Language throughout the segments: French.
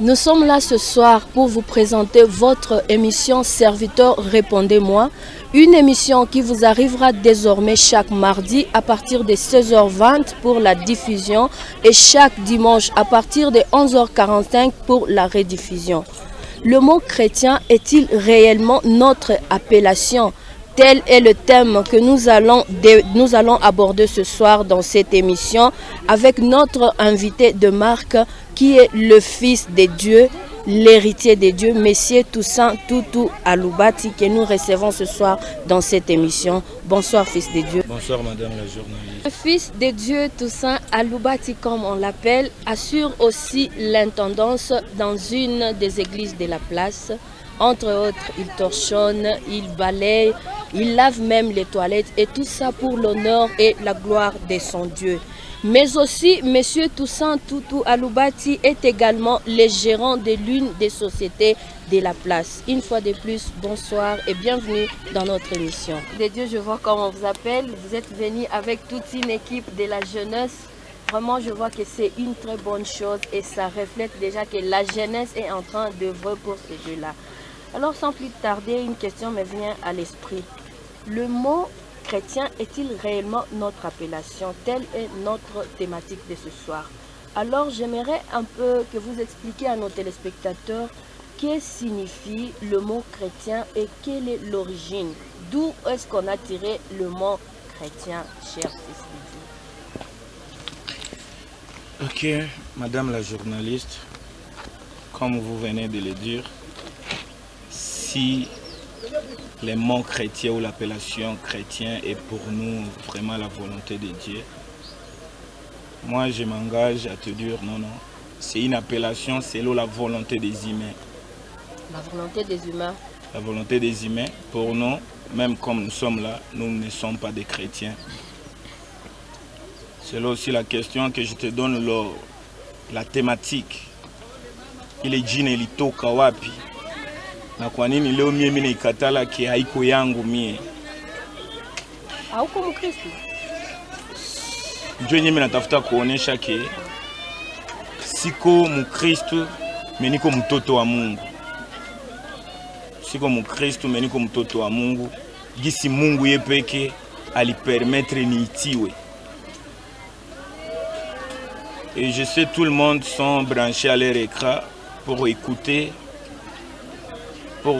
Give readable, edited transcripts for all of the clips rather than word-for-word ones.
Nous sommes là ce soir pour vous présenter votre émission Serviteur Répondez-moi, une émission qui vous arrivera désormais chaque mardi à partir de 16h20 pour la diffusion et chaque dimanche à partir de 11h45 pour la rediffusion. Le mot chrétien est-il réellement notre appellation ? Tel est le thème que nous allons aborder ce soir dans cette émission avec notre invité de marque qui est le Fils de Dieu, l'héritier de Dieu, Messieurs Toussaint Toutou Aloubati, que nous recevons ce soir dans cette émission. Bonsoir Fils de Dieu. Bonsoir Madame la journaliste. Le Fils de Dieu Toussaint Aloubati, comme on l'appelle, assure aussi l'intendance dans une des églises de la place. Entre autres, il torchonne, il balaye, il lave même les toilettes et tout ça pour l'honneur et la gloire de son Dieu. Mais aussi, Monsieur Toussaint Toutou Aloubati est également le gérant de l'une des sociétés de la place. Une fois de plus, bonsoir et bienvenue dans notre émission. De Dieu, je vois comment on vous appelle. Vous êtes venu avec toute une équipe de la jeunesse. Vraiment, je vois que c'est une très bonne chose et ça reflète déjà que la jeunesse est en train d'œuvrer pour ce Dieu-là. Alors, sans plus tarder, une question me vient à l'esprit. Le mot chrétien est-il réellement notre appellation? Telle est notre thématique de ce soir. Alors, j'aimerais un peu que vous expliquiez à nos téléspectateurs que signifie le mot chrétien et quelle est l'origine. D'où est-ce qu'on a tiré le mot chrétien, cher fils de Dieu? Ok, Madame la journaliste, comme vous venez de le dire, si le mot chrétien ou l'appellation chrétien est pour nous vraiment la volonté de Dieu, moi je m'engage à te dire non, c'est une appellation selon la volonté des humains. La volonté des humains. La volonté des humains, pour nous, même comme nous sommes là, nous ne sommes pas des chrétiens. C'est là aussi la question que je te donne, la thématique. Il est jine litoka wapi. Na kwa nini leo mimi naikatala ki haiko yangu mie? Hauko Mkristo? Ndio mimi natafuta kuonesha ke siko Mkristo, mimi niko mtoto wa Mungu. Siko Mkristo, mimi niko mtoto wa Mungu. Gisi Mungu yepeke alipermettre niitiwe. Et je sais tout le monde sont branchés à leur écran pour écouter, pour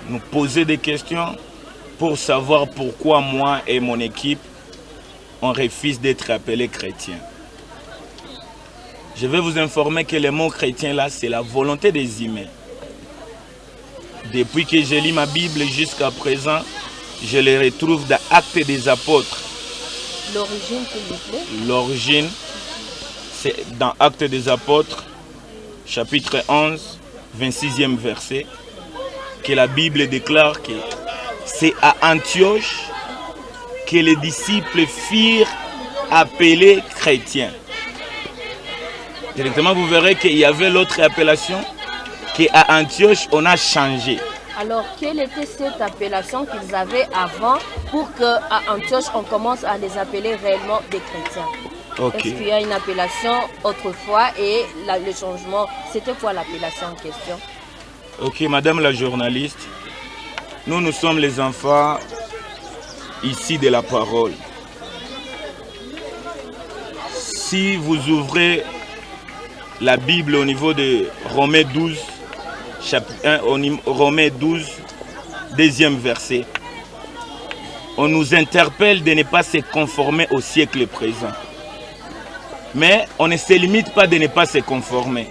nous poser des questions, pour savoir pourquoi moi et mon équipe, on refuse d'être appelés chrétiens. Je vais vous informer que le mot chrétien là, c'est la volonté des humains. Depuis que je lis ma Bible jusqu'à présent, je les retrouve dans Actes des Apôtres. L'origine, s'il vous plaît? L'origine, c'est dans Actes des Apôtres, chapitre 11, 26e verset, que la Bible déclare que c'est à Antioche que les disciples firent appeler chrétiens. Directement, vous verrez qu'il y avait l'autre appellation, qu'à Antioche, on a changé. Alors, quelle était cette appellation qu'ils avaient avant pour qu'à Antioche, on commence à les appeler réellement des chrétiens? Okay. Est-ce qu'il y a une appellation autrefois et le changement, c'était quoi l'appellation en question? Ok, Madame la journaliste, nous sommes les enfants ici de la parole. Si vous ouvrez la Bible au niveau de Romains 12, chapitre 1, Romains 12, deuxième verset, on nous interpelle de ne pas se conformer au siècle présent. Mais on ne se limite pas de ne pas se conformer.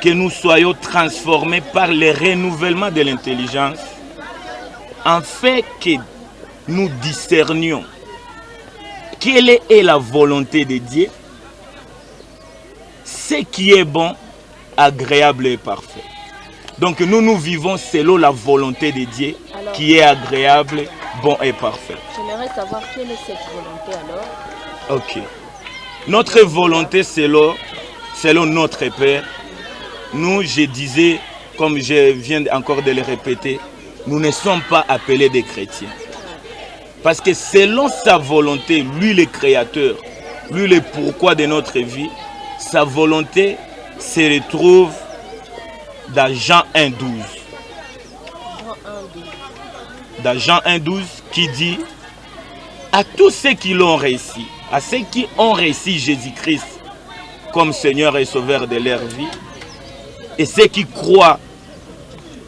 Que nous soyons transformés par le renouvellement de l'intelligence, afin que nous discernions quelle est la volonté de Dieu, ce qui est bon, agréable et parfait. Donc nous vivons selon la volonté de Dieu. Alors, qui est agréable, bon et parfait. J'aimerais savoir quelle est cette volonté alors. Ok. Notre volonté selon notre Père. Nous, je disais, comme je viens encore de le répéter, nous ne sommes pas appelés des chrétiens. Parce que selon sa volonté, lui le Créateur, lui le pourquoi de notre vie, sa volonté se retrouve dans Jean 1,12. Dans Jean 1,12 qui dit à tous ceux qui l'ont réussi, à ceux qui ont réussi Jésus-Christ comme Seigneur et Sauveur de leur vie, et ceux qui croient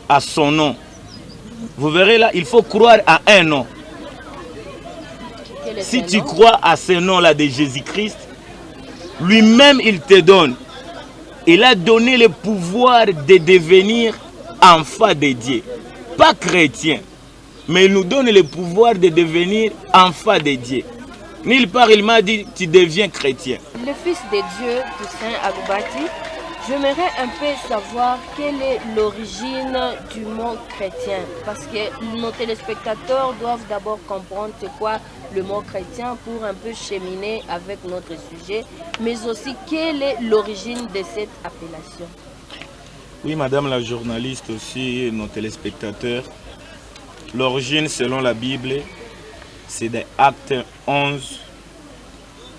à son nom. Vous verrez là, il faut croire à un nom. Si tu crois à ce nom-là de Jésus-Christ, lui-même il te donne. Il a donné le pouvoir de devenir enfant de Dieu. Pas chrétien, mais il nous donne le pouvoir de devenir enfant de Dieu. Nulle part il m'a dit, tu deviens chrétien. Le Fils de Dieu, Toussaint Aloubati, j'aimerais un peu savoir quelle est l'origine du mot chrétien. Parce que nos téléspectateurs doivent d'abord comprendre c'est quoi le mot chrétien pour un peu cheminer avec notre sujet. Mais aussi, quelle est l'origine de cette appellation? Oui, madame la journaliste aussi, nos téléspectateurs. L'origine, selon la Bible, c'est des Actes 11,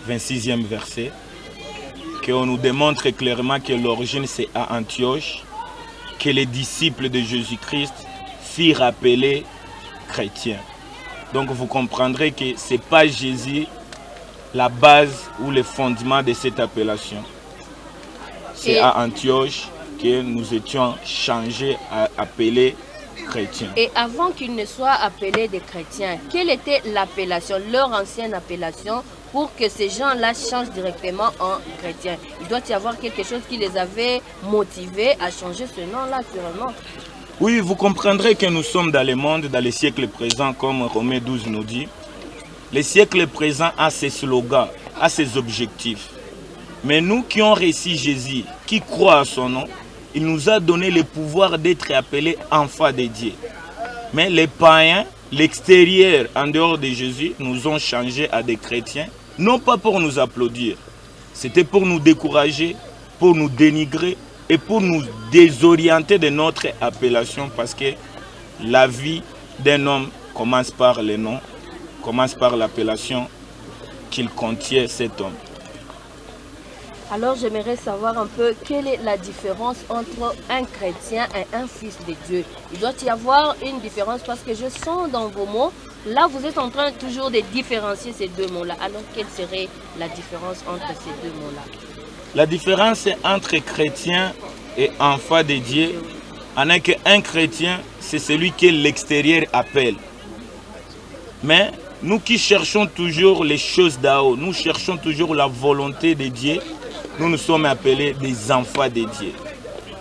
26e verset, qu'on nous démontre clairement que l'origine, c'est à Antioche, que les disciples de Jésus-Christ firent appeler chrétiens. Donc vous comprendrez que ce n'est pas Jésus la base ou le fondement de cette appellation. C'est à Antioche que nous étions changés à appeler chrétiens. Et avant qu'ils ne soient appelés des chrétiens, quelle était l'appellation, leur ancienne appellation, pour que ces gens-là changent directement en chrétiens? Il doit y avoir quelque chose qui les avait motivés à changer ce nom-là, sûrement. Oui, vous comprendrez que nous sommes dans le monde, dans les siècles présents, comme Romains 12 nous dit. Les siècles présents a ses slogans, a ses objectifs. Mais nous qui avons réussi Jésus, qui croient à son nom, il nous a donné le pouvoir d'être appelés enfants de Dieu. Mais les païens, l'extérieur, en dehors de Jésus, nous ont changés à des chrétiens, non pas pour nous applaudir. C'était pour nous décourager, pour nous dénigrer et pour nous désorienter de notre appellation, parce que la vie d'un homme commence par le nom, commence par l'appellation qu'il contient cet homme. Alors j'aimerais savoir un peu quelle est la différence entre un chrétien et un fils de Dieu. Il doit y avoir une différence parce que je sens dans vos mots, là vous êtes en train toujours de différencier ces deux mots-là. Alors quelle serait la différence entre ces deux mots-là? La différence entre chrétien et enfant de Dieu, en est qu'un chrétien, c'est celui que l'extérieur appelle. Mais nous qui cherchons toujours les choses d'en-haut, nous cherchons toujours la volonté de Dieu, nous sommes appelés des enfants de Dieu.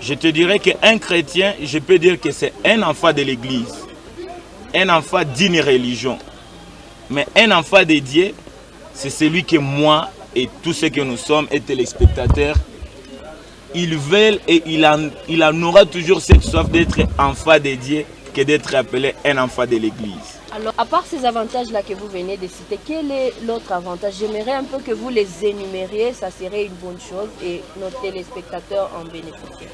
Je te dirais qu'un chrétien, je peux dire que c'est un enfant de l'église, un enfant d'une religion. Mais un enfant de Dieu, c'est celui que moi et tous ceux que nous sommes et téléspectateurs, ils veulent et il en aura toujours cette soif d'être enfant de Dieu que d'être appelé un enfant de l'église. Alors, à part ces avantages-là que vous venez de citer, quel est l'autre avantage? J'aimerais un peu que vous les énumériez, ça serait une bonne chose et nos téléspectateurs en bénéficient.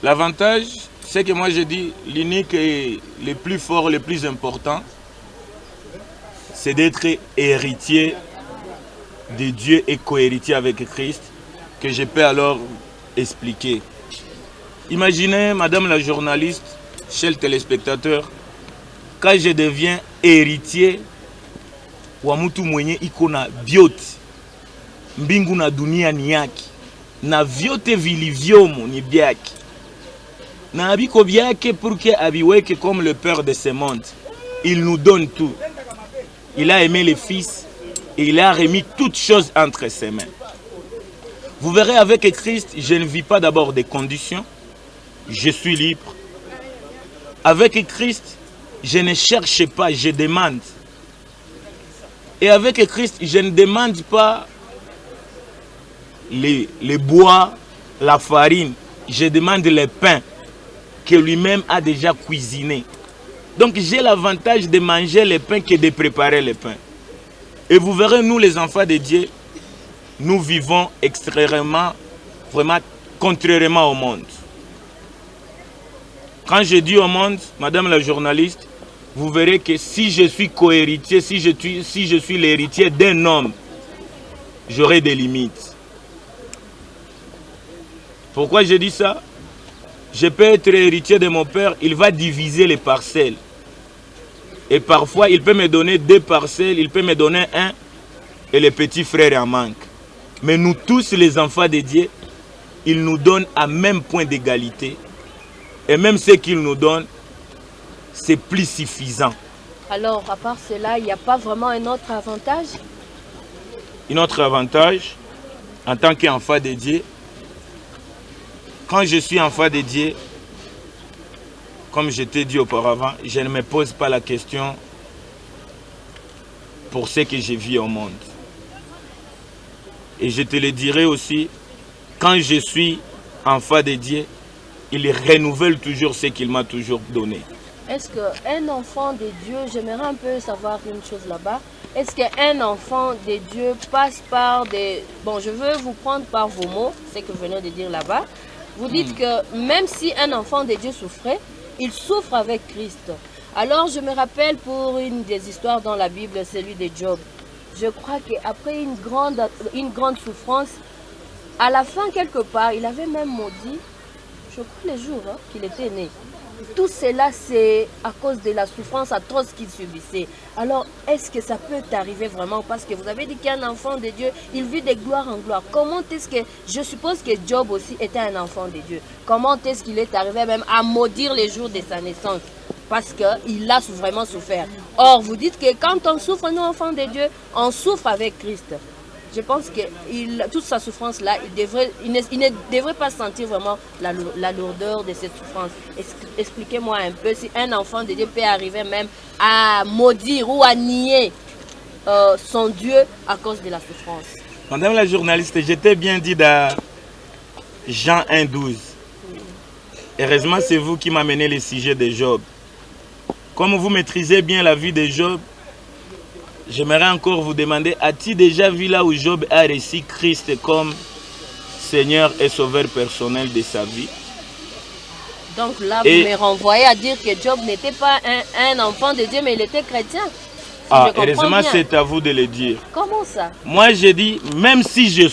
L'avantage, c'est que moi je dis, l'unique et le plus fort, le plus important, c'est d'être héritier de Dieu et co-héritier avec Christ, que je peux alors expliquer. Imaginez, madame la journaliste, chez le téléspectateur, quand je deviens héritier wa mtu mwenye iko na vyote mbingu na dunia ni yake na vyote vilivyomo ni vyake na abiko vyake pour que abiweke comme le père de ce monde. Il nous donne tout. Il a aimé le Fils et il a remis toutes choses entre ses mains. Vous verrez, avec Christ, je ne vis pas d'abord des conditions, je suis libre. Avec Christ, je ne cherche pas, je demande. Et avec Christ, je ne demande pas les bois, la farine. Je demande le pain que lui-même a déjà cuisiné. Donc j'ai l'avantage de manger le pain que de préparer le pain. Et vous verrez, nous les enfants de Dieu, nous vivons extrêmement, vraiment contrairement au monde. Quand je dis au monde, madame la journaliste, vous verrez que si je suis co-héritier, si je suis l'héritier d'un homme, j'aurai des limites. Pourquoi je dis ça? Je peux être héritier de mon père, il va diviser les parcelles. Et parfois, il peut me donner 2 parcelles, il peut me donner 1, et le petit frère en manque. Mais nous tous, les enfants de Dieu, il nous donne à même point d'égalité. Et même ce qu'il nous donne, c'est plus suffisant. Alors, à part cela, il n'y a pas vraiment un autre avantage? Un autre avantage, en tant qu'enfant de Dieu, quand je suis enfant de Dieu, comme je t'ai dit auparavant, je ne me pose pas la question pour ce que je vis au monde. Et je te le dirai aussi, quand je suis enfant de Dieu, il renouvelle toujours ce qu'il m'a toujours donné. Est-ce qu'un enfant de Dieu, j'aimerais un peu savoir une chose là-bas, est-ce qu'un enfant de Dieu passe par des... Bon, je veux vous prendre par vos mots, ce que vous venez de dire là-bas. Vous dites que même si un enfant de Dieu souffrait, il souffre avec Christ. Alors, je me rappelle pour une des histoires dans la Bible, celui de Job. Je crois qu'après une grande souffrance, à la fin, quelque part, il avait même maudit, je crois, les jours qu'il était né. Tout cela, c'est à cause de la souffrance atroce qu'il subissait. Alors, est-ce que ça peut arriver vraiment? Parce que vous avez dit qu'un enfant de Dieu, il vit de gloire en gloire. Comment est-ce que... Je suppose que Job aussi était un enfant de Dieu. Comment est-ce qu'il est arrivé même à maudire les jours de sa naissance? Parce qu'il a vraiment souffert. Or, vous dites que quand on souffre, nous, enfants de Dieu, on souffre avec Christ. Je pense que toute sa souffrance-là, il ne devrait pas sentir vraiment la lourdeur de cette souffrance. Expliquez-moi un peu si un enfant de Dieu peut arriver même à maudire ou à nier son Dieu à cause de la souffrance. Madame la journaliste, j'étais bien dit dans Jean 1,12. Heureusement, c'est vous qui m'amenez le sujet de Job. Comme vous maîtrisez bien la vie de Job, j'aimerais encore vous demander, as-tu déjà vu là où Job a reçu Christ comme Seigneur et Sauveur personnel de sa vie? Donc là, vous me renvoyez à dire que Job n'était pas un enfant de Dieu, mais il était chrétien. Si heureusement, c'est à vous de le dire. Comment ça? Moi, je dis, même si je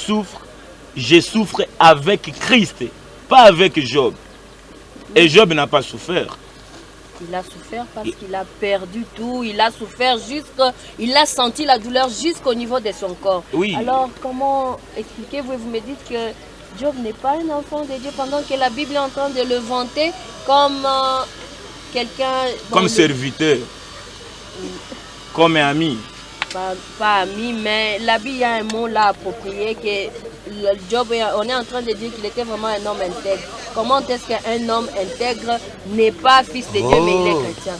souffre avec Christ, pas avec Job. Et Job n'a pas souffert. Il a souffert parce qu'il a perdu tout, il a souffert il a senti la douleur jusqu'au niveau de son corps. Oui. Alors, comment expliquez-vous? Vous me dites que Job n'est pas un enfant de Dieu pendant que la Bible est en train de le vanter comme quelqu'un... Comme serviteur, comme ami. Pas ami, mais la Bible, il y a un mot là approprié que Job, on est en train de dire qu'il était vraiment un homme intègre. Comment est-ce qu'un homme intègre n'est pas fils de Dieu, mais il est chrétien?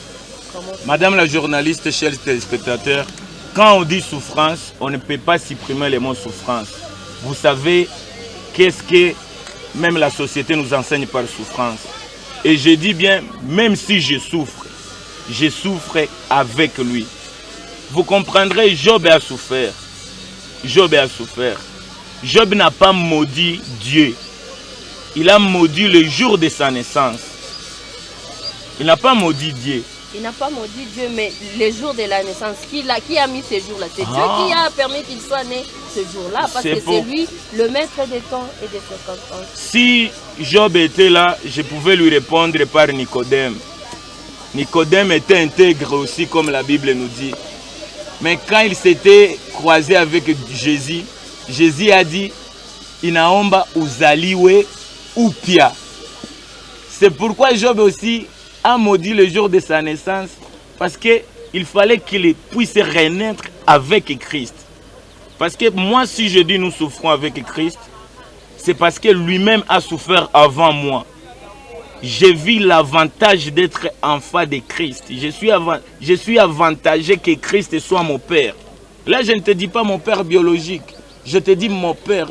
Madame la journaliste, chers téléspectateurs, quand on dit souffrance, on ne peut pas supprimer le mot souffrance. Vous savez, qu'est-ce que même la société nous enseigne par souffrance? Et je dis bien, même si je souffre avec lui. Vous comprendrez, Job a souffert. Job a souffert. Job n'a pas maudit Dieu. Il a maudit le jour de sa naissance. Il n'a pas maudit Dieu. Il n'a pas maudit Dieu, mais le jour de la naissance, qui a mis ce jour-là? C'est Dieu qui a permis qu'il soit né ce jour-là, parce que c'est lui le maître des temps et des circonstances. Si Job était là, je pouvais lui répondre par Nicodème. Nicodème était intègre aussi, comme la Bible nous dit. Mais quand il s'était croisé avec Jésus, Jésus a dit, Inaomba uzaliwe upia. C'est pourquoi Job aussi a maudit le jour de sa naissance, parce qu'il fallait qu'il puisse renaître avec Christ. Parce que moi, si je dis nous souffrons avec Christ, c'est parce que lui-même a souffert avant moi. J'ai vu l'avantage d'être enfant de Christ. Je suis avantagé que Christ soit mon Père. Là, je ne te dis pas mon Père biologique. Je te dis mon Père.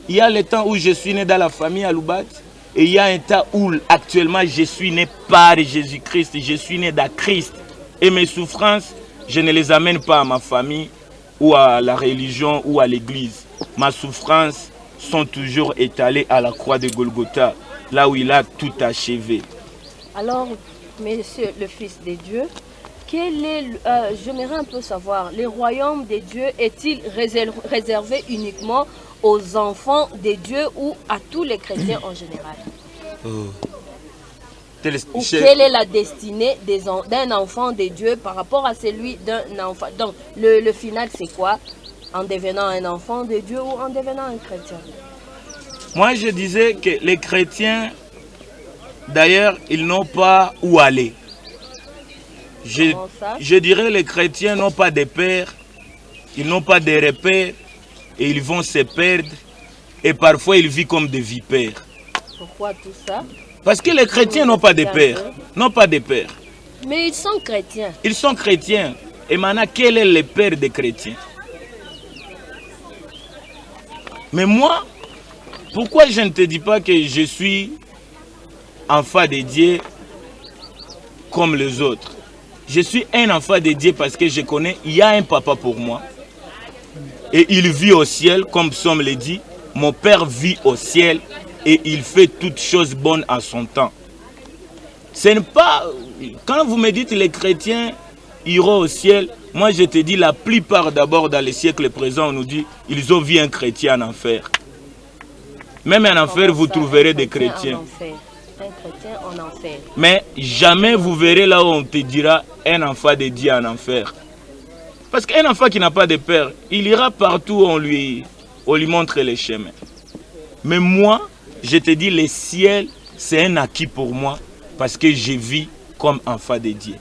Il y a le temps où je suis né dans la famille à Loubat. Et il y a un temps où actuellement je suis né par Jésus-Christ. Je suis né dans Christ. Et mes souffrances, je ne les amène pas à ma famille ou à la religion ou à l'église. Mes souffrances sont toujours étalées à la croix de Golgotha, là où il a tout achevé. Alors, Monsieur le Fils de Dieu, j'aimerais un peu savoir, le royaume de Dieu est-il réservé uniquement aux enfants de Dieu ou à tous les chrétiens en général? Ou quelle est la destinée d'un enfant de Dieu par rapport à celui d'un enfant? Donc, le final, c'est quoi? En devenant un enfant de Dieu ou en devenant un chrétien? Moi, je disais que les chrétiens, d'ailleurs, ils n'ont pas où aller. Je dirais les chrétiens n'ont pas de père, ils n'ont pas de repères, et ils vont se perdre, et parfois ils vivent comme des vipères. Pourquoi tout ça? Parce que les chrétiens n'ont pas de père, n'ont pas de père. Mais ils sont chrétiens. Ils sont chrétiens. Et maintenant, quel est le père des chrétiens? Mais moi, pourquoi je ne te dis pas que je suis enfant de Dieu comme les autres? Je suis un enfant de Dieu parce que je connais, il y a un papa pour moi. Et il vit au ciel, comme Psaume le dit. Mon père vit au ciel et il fait toutes choses bonnes à son temps. Ce n'est pas... Quand vous me dites les chrétiens iront au ciel, moi je te dis la plupart d'abord dans les siècles présents, on nous dit ils ont vu un chrétien en enfer. Même en enfer, vous trouverez des chrétiens. Un chrétien en enfer. Mais jamais vous verrez là où on te dira un enfant de Dieu en enfer. Parce qu'un enfant qui n'a pas de père, il ira partout où on lui montre les chemins. Mais moi, je te dis, le ciel, c'est un acquis pour moi parce que je vis comme enfant de Dieu.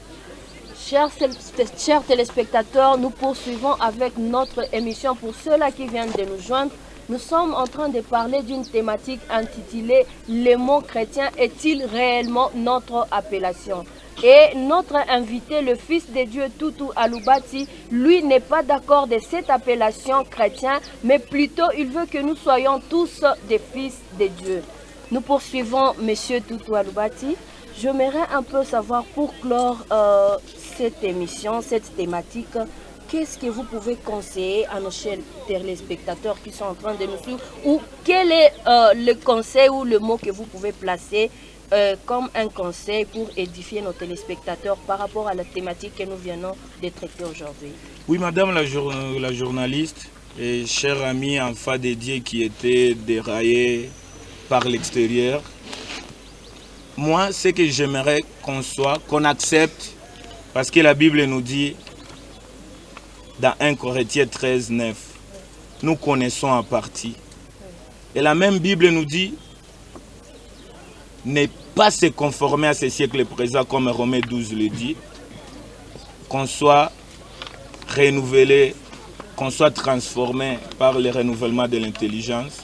Chers téléspectateurs, nous poursuivons avec notre émission. Pour ceux-là qui viennent de nous joindre, nous sommes en train de parler d'une thématique intitulée « Le mot chrétien est-il réellement notre appellation ?» Et notre invité, le fils de Dieu Tutu Alubati, lui n'est pas d'accord de cette appellation chrétien, mais plutôt il veut que nous soyons tous des fils de Dieu. Nous poursuivons Monsieur Tutu Alubati. J'aimerais un peu savoir, pour clore cette émission, cette thématique, qu'est-ce que vous pouvez conseiller à nos chers téléspectateurs qui sont en train de nous suivre, ou quel est le conseil ou le mot que vous pouvez placer comme un conseil pour édifier nos téléspectateurs par rapport à la thématique que nous venons de traiter aujourd'hui? Oui, madame la journaliste et chère amie enfant de Dieu qui était déraillée par l'extérieur, moi, ce que j'aimerais qu'on accepte, parce que la Bible nous dit, dans 1 Corinthiens 13, 9, nous connaissons en partie. Et la même Bible nous dit, ne pas se conformer à ce siècle présent, comme Romains 12 le dit, qu'on soit renouvelé, qu'on soit transformé par le renouvellement de l'intelligence.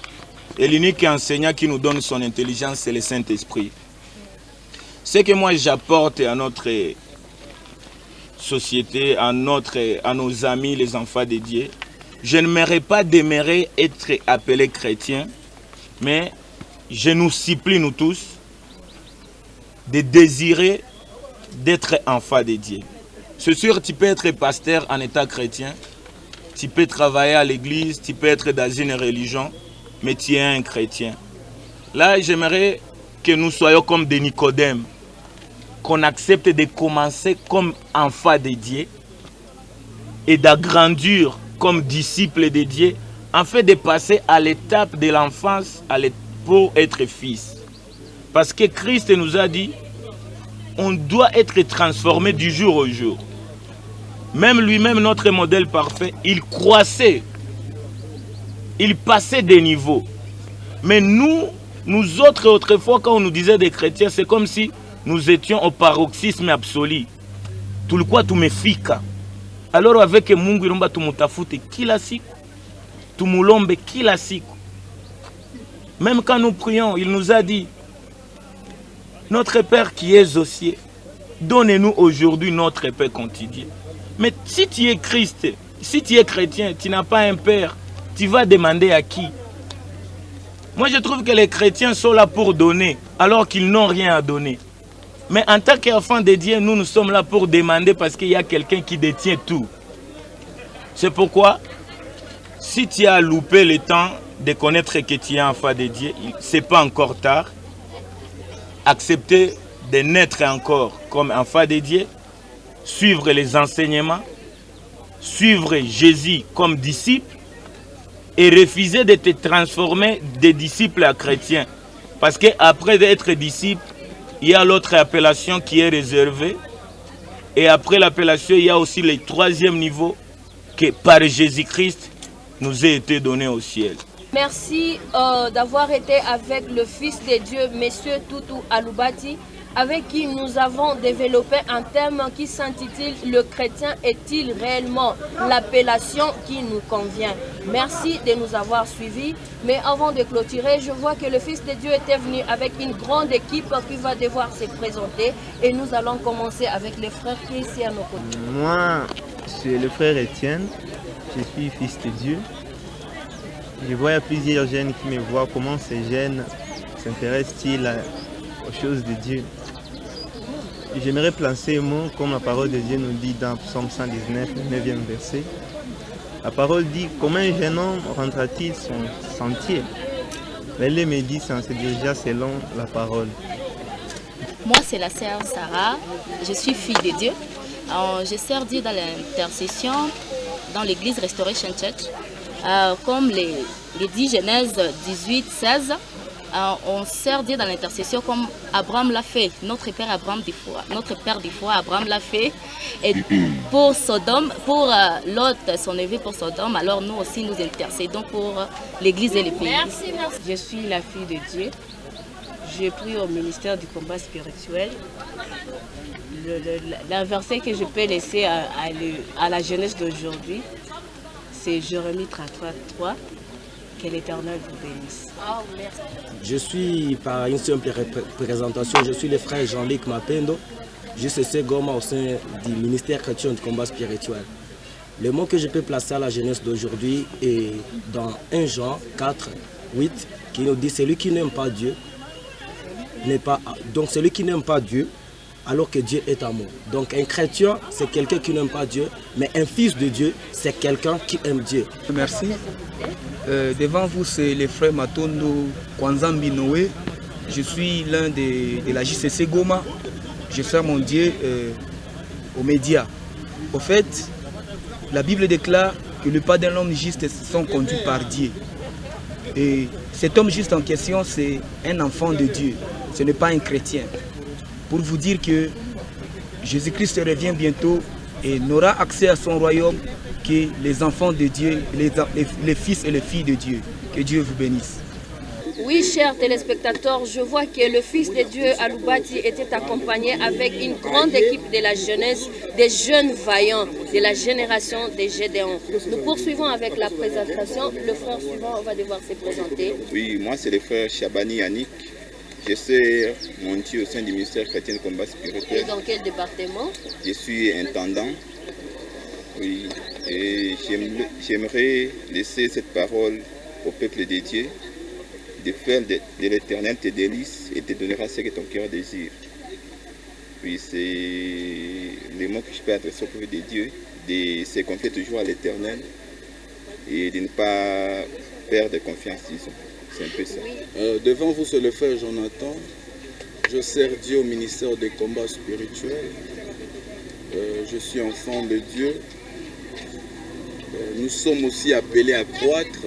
Et l'unique enseignant qui nous donne son intelligence, c'est le Saint-Esprit. Ce que moi j'apporte à notre société, à nos amis, les enfants de Dieu, je n'aimerais pas demeurer être appelé chrétien, mais je nous supplie, nous tous, de désirer d'être enfant de Dieu. C'est sûr, tu peux être pasteur en état chrétien, tu peux travailler à l'église, tu peux être dans une religion, mais tu es un chrétien. Là, j'aimerais que nous soyons comme des Nicodèmes, qu'on accepte de commencer comme enfant de Dieu et d'agrandir comme disciple de Dieu, en fait de passer à l'étape de l'enfance pour être fils. Parce que Christ nous a dit, on doit être transformé du jour au jour. Même lui-même, notre modèle parfait, il croissait. Il passait des niveaux. Mais nous autres, autrefois, quand on nous disait des chrétiens, c'est comme si nous étions au paroxysme absolu. Tulikuwa tumefika. Alors avec Mungu iromba tumutafute kila siku. Tumulombe kila siku. Même quand nous prions, il nous a dit, notre Père qui es aux cieux, donne-nous aujourd'hui notre pain quotidien. Mais si tu es Christ, si tu es chrétien, tu n'as pas un Père, tu vas demander à qui? Moi je trouve que les chrétiens sont là pour donner, alors qu'ils n'ont rien à donner. Mais en tant qu'enfants de Dieu, nous sommes là pour demander parce qu'il y a quelqu'un qui détient tout. C'est pourquoi, si tu as loupé le temps de connaître que tu es enfant de Dieu, ce n'est pas encore tard. Accepter de naître encore comme enfant de Dieu, suivre les enseignements, suivre Jésus comme disciple et refuser de te transformer de disciples à chrétiens. Parce qu'après d'être disciple, il y a l'autre appellation qui est réservée. Et après l'appellation, il y a aussi le troisième niveau que par Jésus-Christ nous a été donné au ciel. Merci d'avoir été avec le Fils de Dieu, Monsieur Tutu Alubati, avec qui nous avons développé un thème qui s'intitule « Le chrétien est-il réellement l'appellation qui nous convient ?» Merci de nous avoir suivis. Mais avant de clôturer, je vois que le Fils de Dieu était venu avec une grande équipe qui va devoir se présenter. Et nous allons commencer avec les frères qui sont ici à nos côtés. Moi, c'est le frère Étienne. Je suis Fils de Dieu. Je vois plusieurs jeunes qui me voient comment ces jeunes s'intéressent-ils aux choses de Dieu. J'aimerais placer un mot comme la parole de Dieu nous dit dans Psaume 119, le 9e verset. La parole dit « Comment un jeune homme rentrera-t-il son sentier ?» Elle me dit ça, c'est déjà selon la parole. Moi, c'est la sœur Sarah. Je suis fille de Dieu. Je sers Dieu dans l'intercession dans l'église Restoration Church. Comme les 10 Genèse 18, 16, on sert Dieu dans l'intercession comme Abraham l'a fait. Notre père des fois, Abraham l'a fait. Et pour Sodome, pour Lot, son neveu pour Sodome, alors nous aussi nous intercédons pour l'église et les pays. Merci. Je suis la fille de Dieu. Je prie au ministère du combat spirituel. Le verset que je peux laisser à la jeunesse d'aujourd'hui, c'est Jérémie 33, 3. Que l'Éternel vous bénisse. Oh, merci. Je suis, par une simple présentation, je suis le frère Jean-Luc Mapendo, JCC Goma au sein du ministère chrétien du combat spirituel. Le mot que je peux placer à la jeunesse d'aujourd'hui est dans 1 Jean 4, 8, qui nous dit « Celui qui n'aime pas Dieu n'est pas... » Donc celui qui n'aime pas Dieu, alors que Dieu est amour. Donc un chrétien, c'est quelqu'un qui n'aime pas Dieu, mais un fils de Dieu, c'est quelqu'un qui aime Dieu. Merci. Devant vous, c'est le frère Matondo Kwanzambi Noé. Je suis l'un de la JCC Goma. Je sers mon Dieu aux médias. Au fait, la Bible déclare que le pas d'un homme juste sont conduits par Dieu. Et cet homme juste en question, c'est un enfant de Dieu. Ce n'est pas un chrétien. Pour vous dire que Jésus-Christ revient bientôt et n'aura accès à son royaume que les enfants de Dieu, les fils et les filles de Dieu. Que Dieu vous bénisse. Oui, chers téléspectateurs, je vois que le Fils de Dieu Alubati était accompagné avec une grande équipe de la jeunesse, des jeunes vaillants de la génération des Gédéons. Nous poursuivons avec la présentation. Le frère suivant va devoir se présenter. Oui, moi c'est le frère Chabani Yannick. Je sers mon Dieu au sein du ministère chrétien de combat spirituel. Et dans quel département? Je suis intendant. Oui, et j'aimerais laisser cette parole au peuple de Dieu, de faire de l'Éternel tes délices et te donnera ce que ton cœur désire. Puis c'est les mots que je peux adresser au peuple de Dieu, de se confier toujours à l'Éternel et de ne pas perdre confiance, disons. C'est un peu ça. Devant vous, c'est le frère Jonathan. Je sers Dieu au ministère des combats spirituels. Je suis enfant de Dieu. Nous sommes aussi appelés à croître.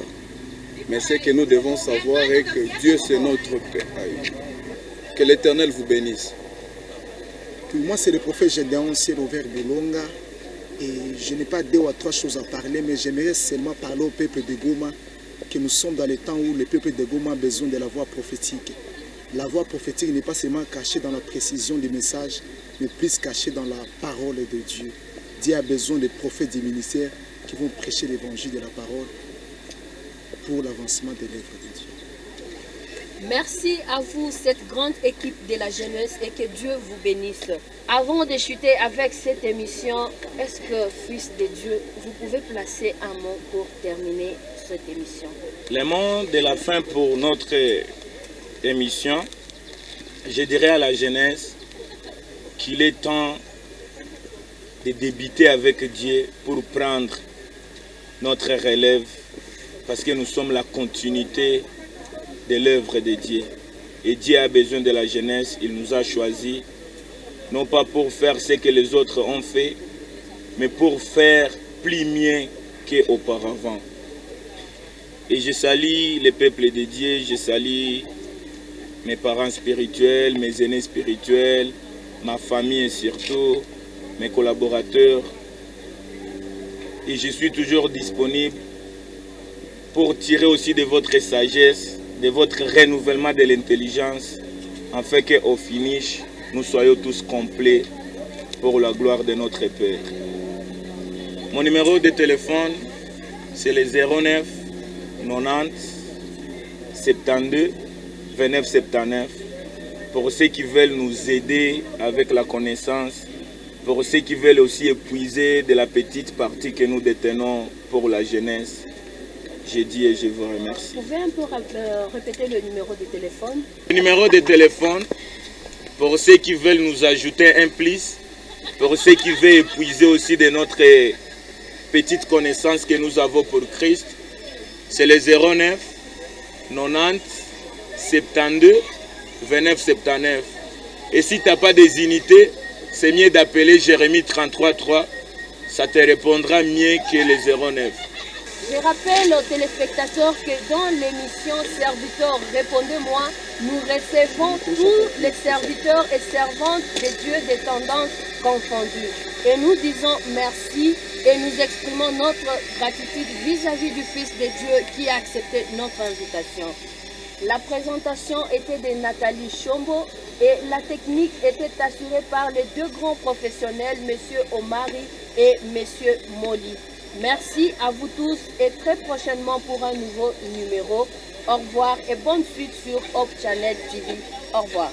Mais ce que nous devons savoir est que Dieu, c'est notre Père. Que l'Éternel vous bénisse. Moi, c'est le prophète Gédéon Robert Bolonga. Et je n'ai pas 2 ou 3 choses à parler, mais j'aimerais seulement parler au peuple de Goma que nous sommes dans les temps où le peuple de Goma a besoin de la voix prophétique. La voix prophétique n'est pas seulement cachée dans la précision des messages, mais plus cachée dans la parole de Dieu. Dieu a besoin des prophètes du ministère qui vont prêcher l'évangile de la parole pour l'avancement de l'œuvre de Dieu. Merci à vous, cette grande équipe de la jeunesse, et que Dieu vous bénisse. Avant de chuter avec cette émission, est-ce que, Fils de Dieu, vous pouvez placer un mot pour terminer cette émission? Le mot de la fin pour notre émission, je dirais à la jeunesse qu'il est temps de débuter avec Dieu pour prendre notre relève, parce que nous sommes la continuité de l'œuvre de Dieu. Et Dieu a besoin de la jeunesse, il nous a choisis, non pas pour faire ce que les autres ont fait, mais pour faire plus mieux qu'auparavant. Et je salue les peuples dédiés, je salue mes parents spirituels, mes aînés spirituels, ma famille et surtout mes collaborateurs. Et je suis toujours disponible pour tirer aussi de votre sagesse, de votre renouvellement de l'intelligence, afin qu'au finish, nous soyons tous complets pour la gloire de notre Père. Mon numéro de téléphone, c'est le 09 90 72 29 79. Pour ceux qui veulent nous aider avec la connaissance, pour ceux qui veulent aussi épuiser de la petite partie que nous détenons pour la jeunesse, je dis et je vous remercie. Vous pouvez un peu répéter le numéro de téléphone? Le numéro de téléphone, pour ceux qui veulent nous ajouter un plus, pour ceux qui veulent épuiser aussi de notre petite connaissance que nous avons pour Christ, c'est le 09 90 72 29 79. Et si tu n'as pas des unités, c'est mieux d'appeler Jérémie 33.3. Ça te répondra mieux que le 09. Je rappelle aux téléspectateurs que dans l'émission Serviteurs, répondez-moi, nous recevons tous les serviteurs et servantes de Dieu des tendances confondues. Et nous disons merci et nous exprimons notre gratitude vis-à-vis du Fils de Dieu qui a accepté notre invitation. La présentation était de Nathalie Chombo et la technique était assurée par les deux grands professionnels, M. Omari et M. Moli. Merci à vous tous et très prochainement pour un nouveau numéro. Au revoir et bonne suite sur Hope Channel TV. Au revoir.